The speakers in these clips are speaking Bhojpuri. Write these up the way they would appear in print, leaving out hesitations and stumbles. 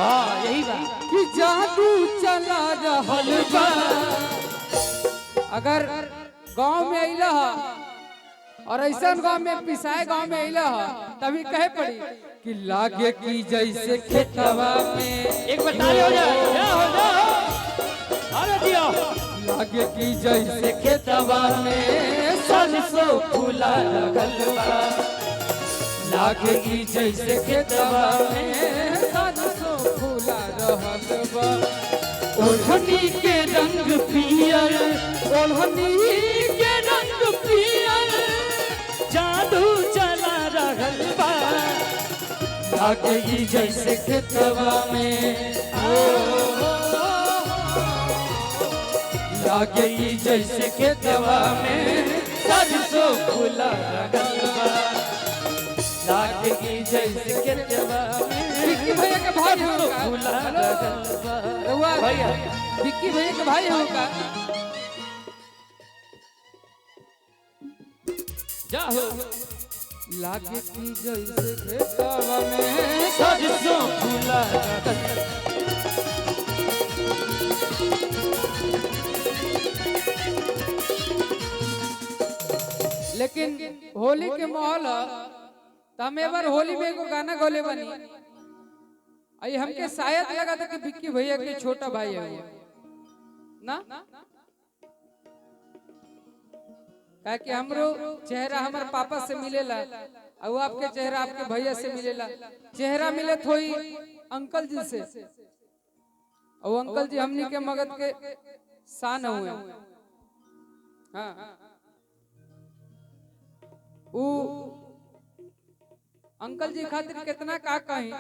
हाँ यही बात कि जादू चला रहल बा। अगर गांव में अइला और ऐसा गांव में पिसाए गांव में अइला तभी कहे पड़ी कि लागे की जैसे खेतवा में एक बार ताली हो जाए हो जाओ अरे दियो लागे की जैसे खेतवा में सरसों फूला लगल बा। लागे की जैसे खेतवा में सरसों फूला रहल बा। ओढ़नी के रंग पियर ओढ़नी के रंग पियर जादू चला रहल बा। लागे की जैसे खेतवा में लागे की जैसे खेतवा में सरसों फूला लगल बा। लागे की जैसे खेतवा में विक्की भैया के भाई हो का फूला लगल बा। भैया विक्की भैया के भाई हो का जाओ लागे की जैसे खेतवा में सरसों फूला लगल लेकिन होली के माहौल तो हम एक बार होली में एगो गाना गौले बनी आई हमके शायद लगा था कि विक्की भैया के छोटा भाई है वो ना क्या कि हमरो चेहरा हमारे पापा से मिलेला और वो आपके चेहरा आपके भैया से मिलेला चेहरा मिले थोड़ी अंकल जी से और अंकल जी हमनी के मगध के शान हुए हाँ वो अंकल जी खातिर कितना का कहीं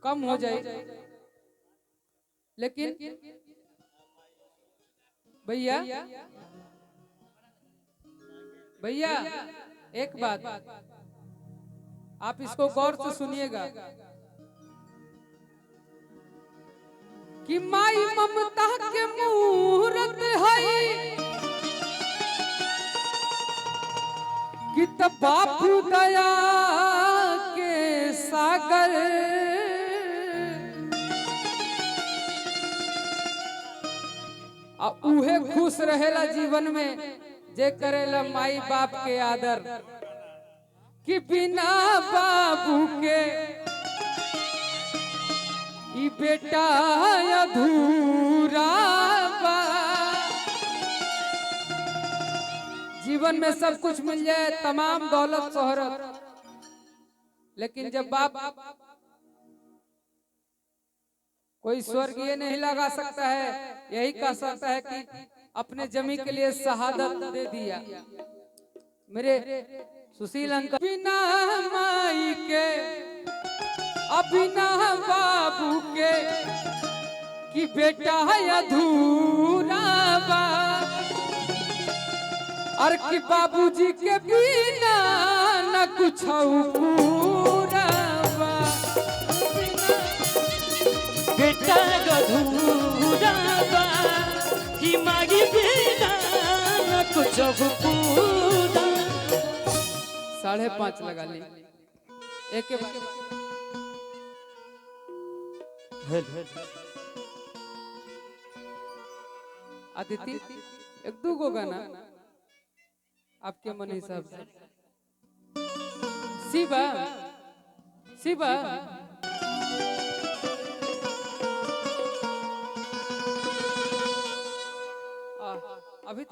कम हो जाए लेकिन भैया भैया एक बात आप इसको गौर से सुनिएगा कि माई ममता के मूरत है कि तब बापू दया के सागर अब उहे खुश रहेला जीवन में जे करेला माई बाप के आदर कि बिना बाबू के ई बेटा अधूरा बा। जीवन में सब कुछ मिल जाए तमाम दौलत शोहरत लेकिन जब बाप कोई स्वर्ग ये नहीं लगा सकता है यही कह सकता है कि अपने जमी के लिए शहादत दे दिया। मेरे सुशील अंकल बिना माई के बिना बाबू के कि बेटा अधूरा बा और कि बाबूजी के बिना न कुछ पूरा बा। बेटा अधूरा बा कि मागी बिना न कुछ पूरा। 5.5 लगा ली एक के बाद आदित्य एक दो गो गाना आपके मन हिसाब से शिवा शिवा अभी